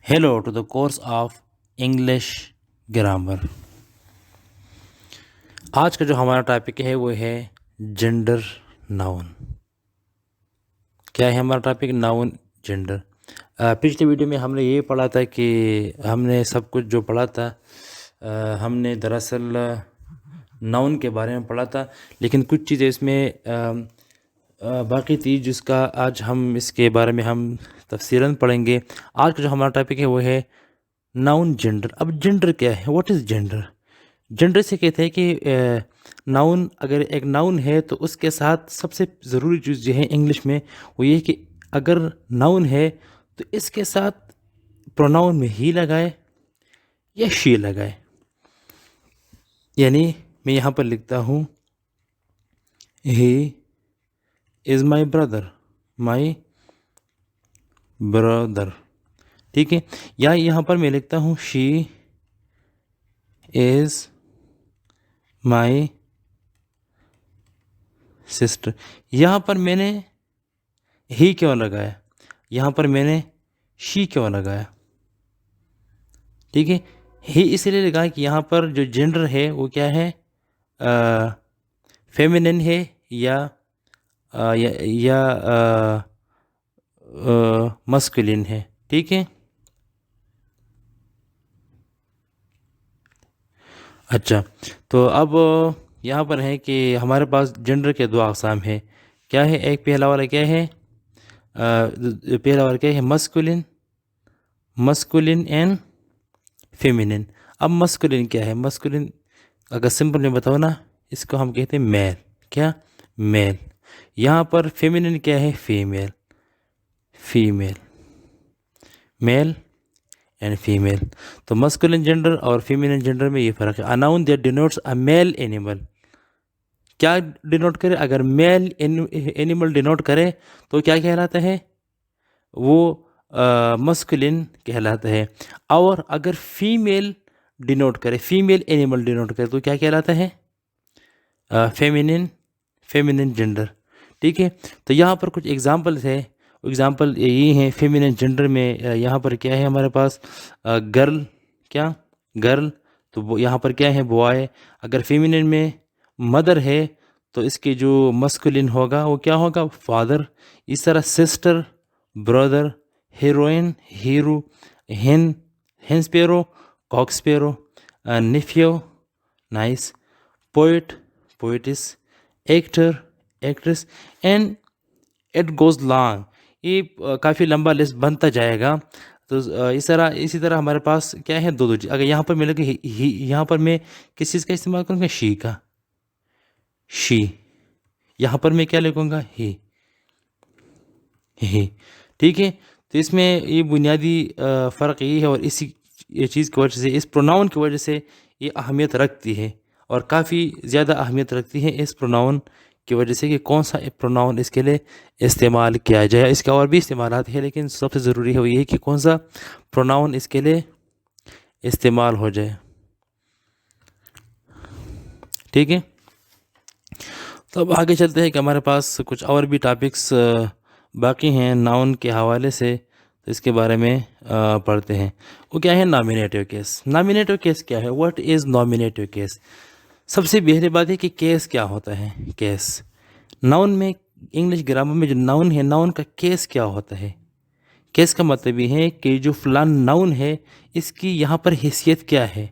Hello to the course of English Grammar। आज का जो हमारा टॉपिक है वो है जेंडर नाउन। क्या है हमारा टॉपिक? Noun gender. पिछले वीडियो में हमने ये पढ़ा था कि हमने सब कुछ जो पढ़ा था हमने दरअसल नाउन के बारे में पढ़ा था, लेकिन कुछ चीज़ें इसमें बाकी थी जिसका आज हम इसके बारे में हम तफसीरन पढ़ेंगे। आज का जो हमारा टॉपिक है वो है नाउन जेंडर। अब जेंडर क्या है? What is gender? जेंडर से कहते हैं कि नाउन, अगर एक नाउन है तो उसके साथ सबसे ज़रूरी चीज़ जो है इंग्लिश में वो ये है कि अगर नाउन है तो इसके साथ प्रोनाउन में ही लगाए या शी लगाए। यानी मैं यहाँ पर लिखता हूँ he is my brother, my brother, ठीक है। या यहाँ पर मैं लिखता हूँ शी इज़ माई सिस्टर। यहाँ पर मैंने ही क्यों लगाया? यहाँ पर मैंने शी क्यों लगाया? ठीक है, ही इसलिए लगाया कि यहाँ पर जो जेंडर है वो क्या है, फेमिनिन है या मस्कुलिन है, ठीक है। अच्छा, तो अब यहाँ पर है कि हमारे पास जेंडर के दो अक़साम है। क्या है? एक पहला वाला क्या है? पहला वाला क्या है? Masculine, masculine and feminine. अब मस्कुलिन क्या है? मस्कुलिन अगर सिंपल में बताओ ना, इसको हम कहते हैं मेल। क्या? मेल। यहाँ पर फेमिनिन क्या है? Female, female, male and female. तो मस्कुलिन जेंडर और फीमेल जेंडर में ये फ़र्क है। A noun that denotes a male animal, क्या डिनोट करे? अगर मेल एनिमल डिनोट करे तो क्या कहलाता है? वो मस्कुलिन कहलाता है। और अगर फीमेल डिनोट करे, फीमेल एनिमल डिनोट करे तो क्या कहलाता है? फेमिनिन, फेमिनिन जेंडर, ठीक है। तो यहाँ पर कुछ एग्जांपल्स है। एग्जांपल ये हैं फेमिनिन जेंडर में। यहाँ पर क्या है हमारे पास? गर्ल, क्या? गर्ल। तो वो यहाँ पर क्या है? बॉय। अगर फेमिनिन में मदर है तो इसके जो मस्कुलिन होगा वो क्या होगा? फादर। इस तरह sister, brother, heroine, hero, hen, hen sparrow, cock sparrow, nephew, niece, poet, poetess, actor, actress and it goes long. ये काफ़ी लंबा लिस्ट बनता जाएगा। तो इसी तरह हमारे पास क्या है? दो दो चीज़। अगर यहाँ पर मैं लगे ही, यहाँ पर मैं किस चीज़ का इस्तेमाल करूँगा? शी का, शी। यहाँ पर मैं क्या लिखूँगा? ही, ठीक है। तो इसमें ये बुनियादी फ़र्क ये है, और इसी ये चीज़ की वजह से, इस प्रोनाउन की वजह से ये अहमियत रखती है, और काफ़ी ज़्यादा अहमियत रखती है इस प्रोनाउन की वजह से कि कौन सा प्रोनाउन इसके लिए इस्तेमाल किया जाए। इसके और भी इस्तेमालात हैं, लेकिन सबसे ज़रूरी है वो ये कि कौन सा प्रोनाउन इसके लिए इस्तेमाल हो जाए, ठीक है। तो अब आगे चलते हैं कि हमारे पास कुछ और भी टॉपिक्स बाकी हैं नाउन के हवाले से, तो इसके बारे में पढ़ते हैं। वो क्या है? Nominative case. नॉमिनेटिव केस क्या है? What is nominative case? सबसे पहली बात है कि केस क्या होता है? केस नाउन में, इंग्लिश ग्रामर में जो नाउन है, नाउन का केस क्या होता है? केस का मतलब ये है कि जो फलान नाउन है इसकी यहाँ पर हैसियत क्या है,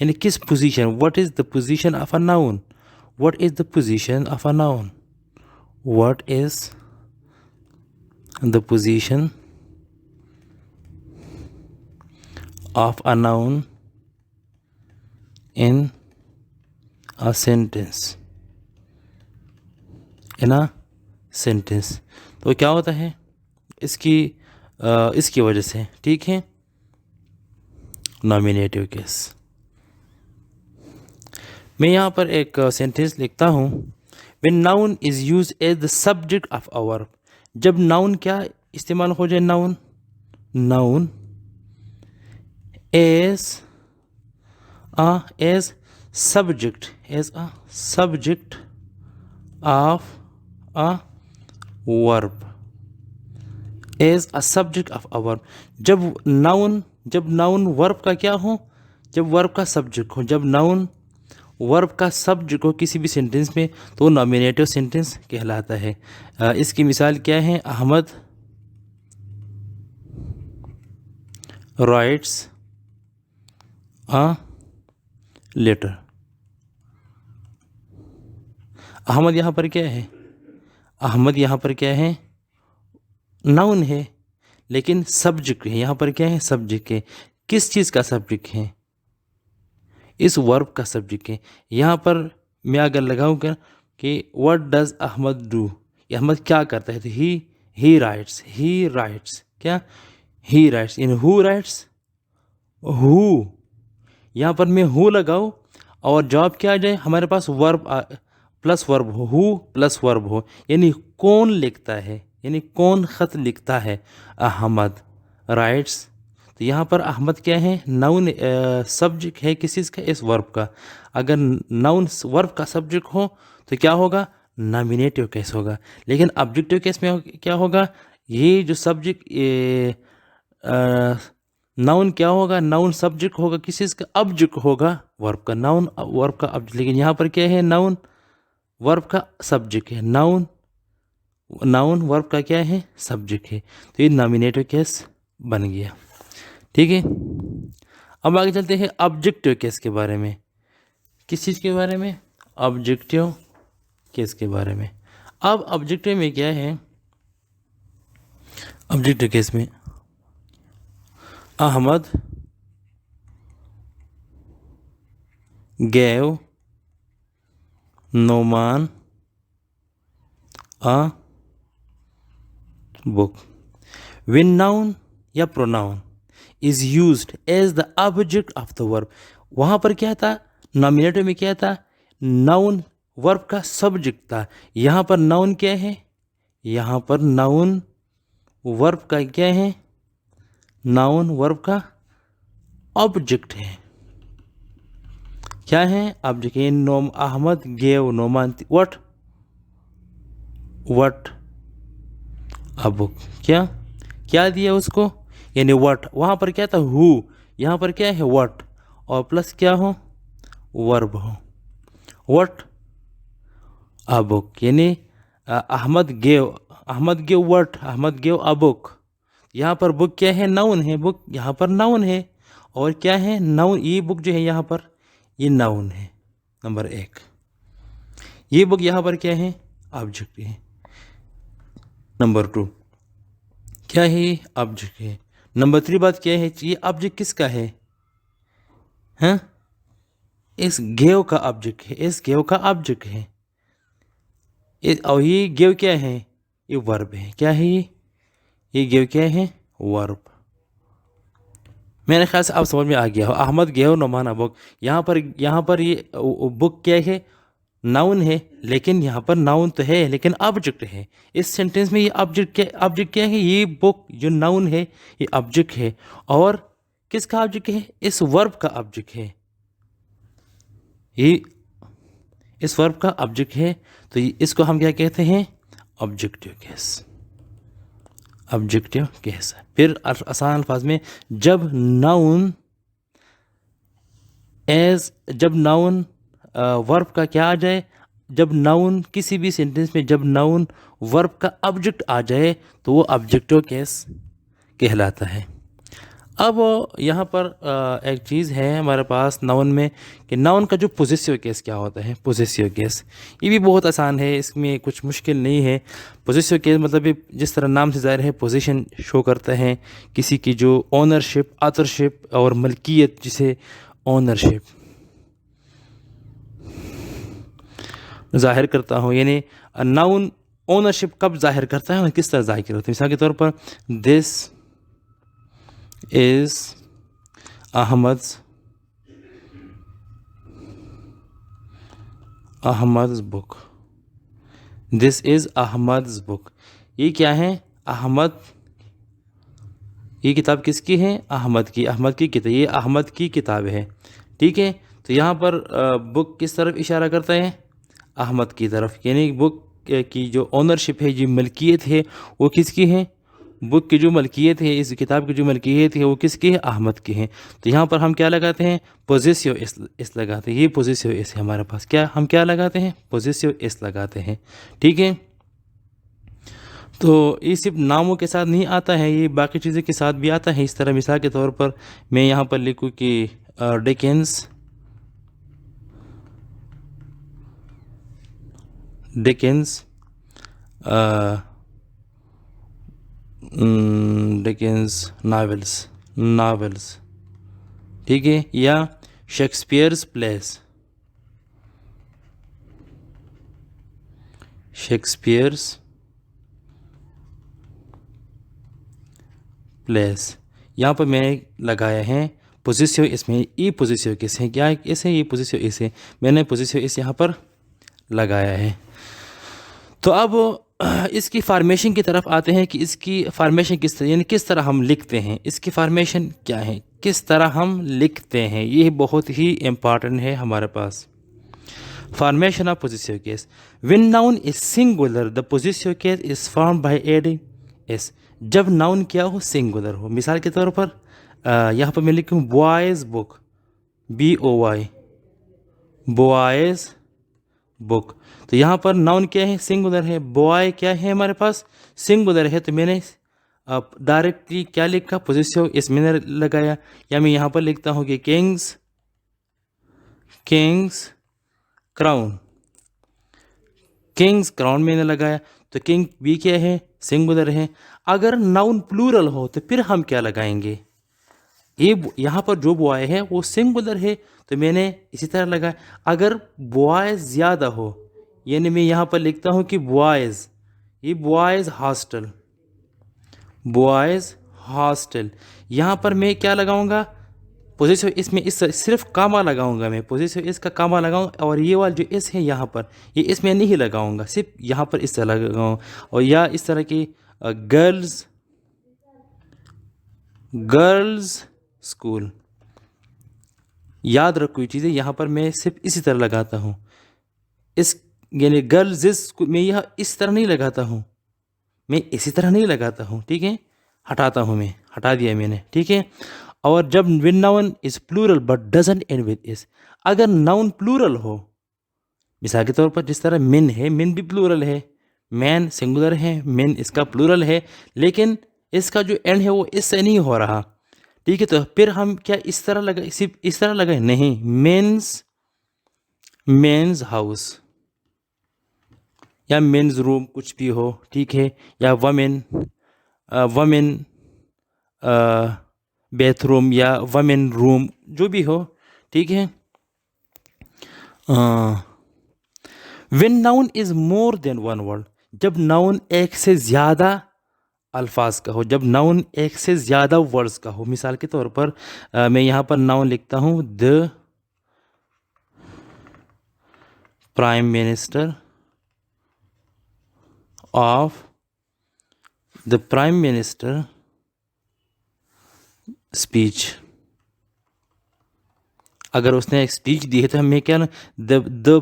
यानी किस position. What is the position of a noun? What is the position of a noun? What is the position of a noun in a sentence, in a sentence। तो क्या होता है इसकी वजह से, ठीक है। Nominative case. मैं यहाँ पर एक सेंटेंस लिखता हूँ। When noun is used as the subject of a verb, जब नाउन क्या इस्तेमाल हो जाए? Noun, noun as as subject, as a subject of a verb, as a subject of a verb. जब नाउन वर्ब का क्या हो, जब वर्ब का सब्जेक्ट हो, जब नाउन वर्ब का सब्जेक्ट हो किसी भी सेंटेंस में तो नॉमिनेटिव सेंटेंस कहलाता है। इसकी मिसाल क्या है? Ahmad writes a letter. Ahmad यहाँ पर क्या है? अहमद यहाँ पर क्या है? नाउन है, लेकिन सब्जेक्ट है। यहाँ पर क्या है? सब्जेक्ट है। किस चीज़ का सब्जेक्ट है? इस वर्ब का सब्जेक्ट है। यहाँ पर मैं अगर लगाऊंगा कि what does Ahmad do, Ahmad क्या करता है, तो ही राइट्स क्या? He writes. इन हु राइट्स? हु। यहाँ पर मैं हु लगाऊँ और जवाब क्या आ जाए? हमारे पास वर्ब प्लस वर्ब हो, हु प्लस वर्ब हो, यानी कौन लिखता है, यानी कौन ख़त लिखता है? अहमद राइट्स। तो यहाँ पर अहमद क्या है? नाउन सब्जेक्ट है किस चीज़ का? इस वर्ब का। अगर नाउन वर्ब का सब्जेक्ट हो तो क्या होगा? नॉमिनेटिव केस होगा। लेकिन ऑब्जेक्टिव केस में क्या होगा? ये जो सब्जेक्ट नाउन क्या होगा? नाउन सब्जेक्ट होगा किस चीज़ का? ऑब्जेक्ट होगा वर्ब का। नाउन वर्ब का ऑब्जेक्ट। लेकिन यहाँ पर क्या है? नाउन वर्ब का सब्जेक्ट है। नाउन वर्ब का क्या है? सब्जेक्ट है। तो ये नॉमिनेटिव केस बन गया। ठीक है, अब आगे चलते हैं ऑब्जेक्टिव केस के बारे में। किस चीज़ के बारे में? ऑब्जेक्टिव केस के बारे में। अब ऑब्जेक्टिव में क्या है? ऑब्जेक्टिव केस में Ahmad gave Noman a book. when noun या pronoun is used as the object of the verb, वहाँ पर क्या था? नॉमिनेटिव में क्या था? नाउन वर्ब का सब्जेक्ट था। यहाँ पर नाउन क्या है? यहाँ पर नाउन वर्ब का क्या है? नाउन वर्ब का ऑब्जेक्ट है। क्या है? ऑब्जेक्ट है। नोम Ahmad gave Noman what a book. क्या दिया उसको? यानी व्हाट। वहाँ पर क्या था? हु। यहाँ पर क्या है? व्हाट और प्लस क्या हो? वर्ब हो। व्हाट अ बुक, यानी Ahmad gave what? Ahmad gave a book. यहाँ पर बुक क्या है? नाउन है। बुक यहाँ पर नाउन है। और क्या है? नाउन। ये बुक जो है यहाँ पर ये नाउन है, नंबर 1। ये बुक यहाँ पर क्या है? ऑब्जेक्ट है। नंबर 2 क्या है? ऑब्जेक्ट है। नंबर 3 बात क्या है? ये ऑब्जेक्ट किसका है? हैं? इस गेव का ऑब्जेक्ट है। इस गेव का ऑब्जेक्ट है। और ये गेव क्या है? ये वर्ब है। क्या है ये गेव क्या है? वर्ब। मेरे ख्याल से अब समझ में आ गया हो। Ahmad gave Noman book. यहाँ पर ये बुक क्या है? नाउन है। लेकिन यहाँ पर नाउन तो है लेकिन ऑब्जेक्ट है। इस सेंटेंस में ये ऑब्जेक्ट क्या है? ये बुक जो नाउन है ये ऑब्जेक्ट है। और किसका ऑब्जेक्ट है? इस वर्ब का ऑब्जेक्ट है। ये इस वर्ब का ऑब्जेक्ट है। तो इसको हम क्या कहते हैं? Objective case. Objective case. फिर आसान अल्फाज में जब नाउन वर्ब का क्या आ जाए? जब नाउन किसी भी सेंटेंस में जब नाउन वर्ब का ऑब्जेक्ट आ जाए तो वो ऑब्जेक्टिव केस कहलाता है। अब यहाँ पर एक चीज़ है हमारे पास नाउन में कि नाउन का जो पोजेसिव केस क्या होता है? पोजेसिव केस ये भी बहुत आसान है, इसमें कुछ मुश्किल नहीं है। पोजेसिव केस मतलब ये जिस तरह नाम से ज़ाहिर है पोजीशन शो करता है किसी की जो ओनरशिप, ऑथरशिप और मलकियत, जिसे ओनरशिप ज़ाहिर करता हूँ। यानी नाउन ओनरशिप कब ज़ाहिर करता है और किस तरह ज़ाहिर करता है? मिसाल के तौर पर this is Ahmad's book. This is Ahmad's book. ये क्या है? अहमद। ये किताब किसकी है? अहमद की। अहमद की किताब, ये अहमद की किताब है। ठीक है, तो यहाँ पर बुक किस तरफ इशारा करता है? अहमद की तरफ। यानी बुक की जो ओनरशिप है, जो मलकियत है, वो किसकी है? बुक की जो मलकियत है, इस किताब की जो मलकियत है वो किसकी है? अहमद की है। तो यहाँ पर हम क्या लगाते हैं? पोजेसिव इस लगाते हैं। ये पोजेसिव इस है हमारे पास। क्या हम क्या लगाते हैं? पोजेसिव इस लगाते हैं। ठीक है। तो ये सिर्फ नामों के साथ नहीं आता है, ये बाकी चीज़ों के साथ भी आता है। इस तरह मिसाल के तौर पर मैं यहाँ पर लिखूँ कि डिकेंस, डिकेंस डिकेंस नावल्स, ठीक है, या शेक्सपियर्स प्लेस, शेक्सपियर्स प्लेस। यहाँ पर मैंने लगाया है पोजिसिव। इसमें ई पोजिसिव किस है? क्या है? इसे ये पोजिसिव इसे मैंने पोजिसिव इस यहाँ पर लगाया है। तो अब इसकी फार्मेशन की तरफ आते हैं कि इसकी फार्मेशन किस तरह, यानी किस तरह हम लिखते हैं। इसकी फार्मेशन क्या है, किस तरह हम लिखते हैं, ये बहुत ही इम्पॉर्टेंट है हमारे पास। Formation of possessive case. When noun is singular the possessive case is form by adding S. जब नाउन क्या हो? सिंगुलर हो। मिसाल के तौर पर यहाँ पर मैं लिखूँ boys book, BOY, boys book. तो यहाँ पर नाउन क्या है? सिंगुलर है। बॉय क्या है हमारे पास? सिंगुलर है। तो मैंने डायरेक्टली क्या लिखा? पोजिसिव इस मैंने लगाया। या मैं यहाँ पर लिखता हूँ कि किंग्स क्राउन, किंग्स क्राउन मैंने लगाया। तो किंग भी क्या है? सिंगुलर है। अगर नाउन प्लूरल हो तो फिर हम क्या लगाएंगे? ये यहाँ पर जो बॉय है वो सिंगुलर है, तो मैंने इसी तरह लगाया। अगर बॉयज़ ज़्यादा हो, यानी मैं यहाँ पर लिखता हूँ कि बॉयज़, ये बॉयज़ हॉस्टल, बॉयज़ हॉस्टल। यहाँ पर मैं क्या लगाऊंगा? पोजिटिव इसमें इस सिर्फ कामा लगाऊंगा मैं, पोजिटिव इसका कामा लगाऊंगा। और ये वाला जो इस है यहाँ पर, ये इसमें नहीं लगाऊंगा, सिर्फ यहाँ पर इस तरह लगाऊंगा। और या इस तरह की गर्ल्स स्कूल। याद रखो ये चीज़ें, यहाँ पर मैं सिर्फ इसी तरह लगाता हूँ। इस यानी गर्ल्स स्कूल में यह इस तरह नहीं लगाता हूँ, मैं इसी तरह नहीं लगाता हूँ। ठीक है, हटाता हूँ मैं, हटा दिया मैंने। ठीक है। और जब when noun is plural but doesn't end with s, अगर नाउन प्लूरल हो, मिसाल के तौर पर जिस तरह मिन है, मिन भी प्लूरल है, मैन सिंगुलर है, मिन इसका प्लूरल है, लेकिन इसका जो एंड है वो इससे नहीं हो रहा। ठीक है, तो फिर हम क्या इस तरह लगाए? सिर्फ इस तरह लगाए? नहीं, मेंस हाउस या मेंस रूम कुछ भी हो। ठीक है, या वमेन बेथरूम या वमेन रूम, जो भी हो। ठीक है। When noun is more than one word, जब नाउन एक से ज़्यादा अल्फाज का हो, जब नाउन एक से ज़्यादा वर्ड्स का हो। मिसाल के तौर पर मैं यहाँ पर नाउन लिखता हूँ the prime minister of, the prime minister speech. अगर उसने एक स्पीच दी है तो हमें क्या, द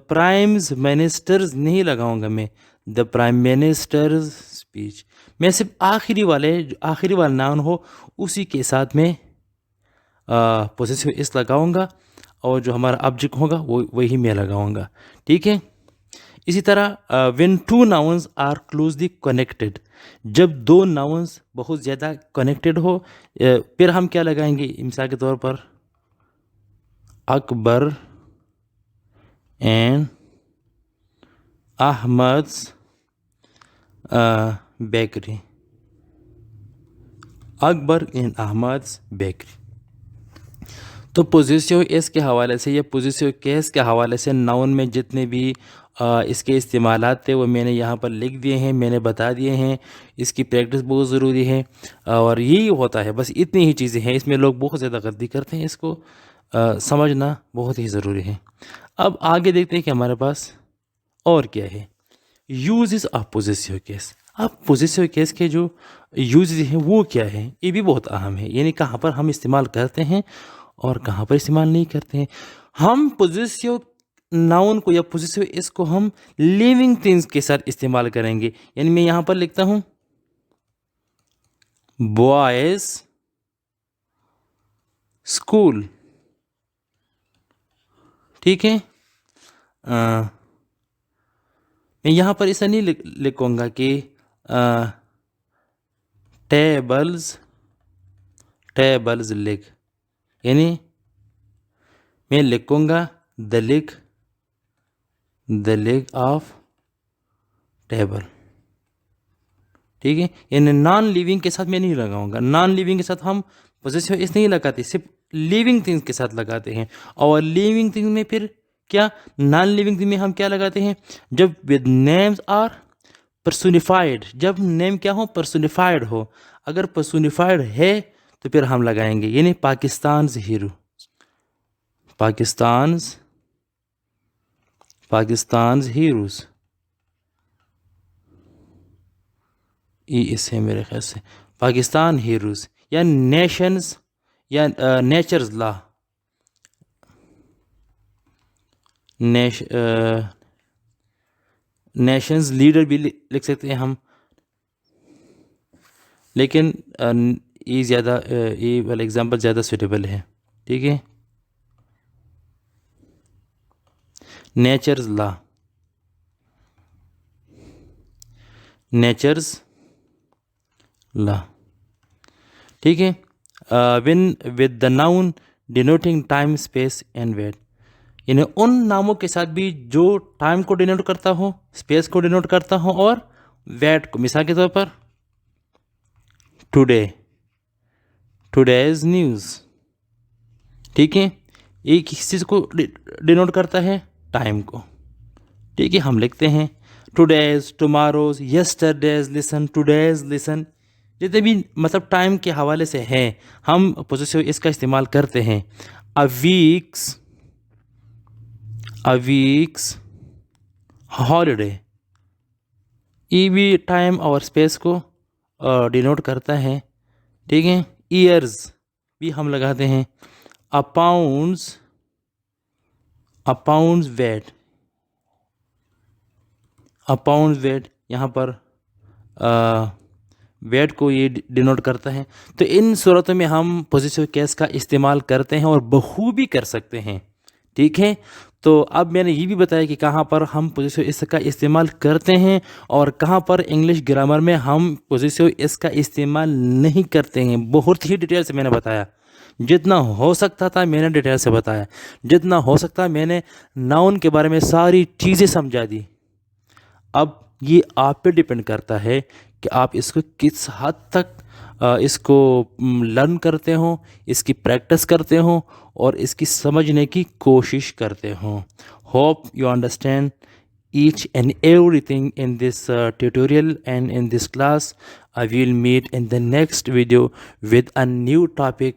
प्राइम्स मिनिस्टर्स नहीं लगाऊंगा मैं, द प्राइम मिनिस्टर्स स्पीच। मैं सिर्फ आखिरी वाला नाउन हो उसी के साथ में पोसेसिव इस लगाऊंगा, और जो हमारा ऑब्जेक्ट होगा वो वही मैं लगाऊंगा। ठीक है। इसी तरह when two nouns are closely connected, जब दो नाउन्स बहुत ज़्यादा कनेक्टेड हो, फिर हम क्या लगाएंगे? मिसाल के तौर पर Akbar and Ahmad's bakery, Akbar and Ahmad's bakery. तो पोजेसिव एस के हवाले से या पोजेसिव केस के हवाले से नाउन में जितने भी इसके इस्तेमालात थे वो मैंने यहाँ पर लिख दिए हैं, मैंने बता दिए हैं। इसकी प्रैक्टिस बहुत ज़रूरी है, और यही होता है, बस इतनी ही चीज़ें हैं। इसमें लोग बहुत ज़्यादा गलती करते हैं, इसको समझना बहुत ही ज़रूरी है। अब आगे देखते हैं कि हमारे पास और क्या है। Uses of possessive case. अब पोजेसिव केस के जो यूजेस हैं वो क्या है, ये भी बहुत अहम है। यानी कहाँ पर हम इस्तेमाल करते हैं और कहाँ पर इस्तेमाल नहीं करते हैं। हम पोजेसिव नाउन को या पोजेसिव इसको हम लिविंग थिंग्स के साथ इस्तेमाल करेंगे। यानी मैं यहाँ पर लिखता हूँ बॉयज स्कूल। ठीक है। मैं यहाँ पर ऐसा नहीं लिखूँगा कि टेबल्स टेबल्स लिख, यानी मैं लिखूँगा द लेग ऑफ टेबल। ठीक है। यानी नॉन लिविंग के साथ मैं नहीं लगाऊंगा। नॉन लिविंग के साथ हम पोजेसिव इस नहीं लगाते, सिर्फ लिविंग थिंग्स के साथ लगाते हैं। और लिविंग थिंग में फिर क्या, नॉन लिविंग थिंग में हम क्या लगाते हैं, जब विद नेम्स आर पर्सोनिफाइड, जब नेम क्या हो, पर्सोनिफाइड हो। अगर पर्सोनिफाइड है तो फिर हम लगाएंगे, यानी पाकिस्तान हीरो, पाकिस्तान हीरोज, ये इससे मेरे ख्याल से पाकिस्तान हीरोज, या नेशंस, या नेचर्स लॉ, नेशंस लीडर भी लिख सकते हैं हम, लेकिन ये ज़्यादा ये वाला एग्जांपल ज़्यादा सूटेबल है। ठीक है। Nature's law, nature's law. ठीक है। When with the noun denoting time space and weight, यानी उन नामों के साथ भी जो टाइम को डिनोट करता हो, स्पेस को डिनोट करता हो और वेट को। मिसाल के तौर पर टुडे, टुडेज न्यूज़। ठीक है। ये किस चीज़ को डिनोट करता है, टाइम को। ठीक है। हम लिखते हैं today's, tomorrow's, yesterday's listen, today's listen, जितने भी मतलब टाइम के हवाले से हैं हम पोजेसिव इसका इस्तेमाल करते हैं। अ वीक्स हॉलीडे, ये भी टाइम और स्पेस को डिनोट करता है। ठीक है। ईयर्स भी हम लगाते हैं। अ पाउंड्स वेट, यहाँ पर वेट को ये डिनोट करता है। तो इन सूरतों में हम पोजेसिव केस का इस्तेमाल करते हैं और बखूबी कर सकते हैं। ठीक है। तो अब मैंने ये भी बताया कि कहाँ पर हम पोजेसिव इसका इस्तेमाल करते हैं और कहाँ पर इंग्लिश ग्रामर में हम पोजेसिव इसका इस्तेमाल नहीं करते हैं। बहुत ही डिटेल से मैंने बताया, जितना हो सकता था मैंने डिटेल से बताया, जितना हो सकता मैंने नाउन के बारे में सारी चीज़ें समझा दी। अब ये आप पे डिपेंड करता है कि आप इसको किस हद तक इसको लर्न करते हो, इसकी प्रैक्टिस करते हो और इसकी समझने की कोशिश करते हो। Hope you understand each and everything in this tutorial and in this class. I will meet in the next video with a new topic.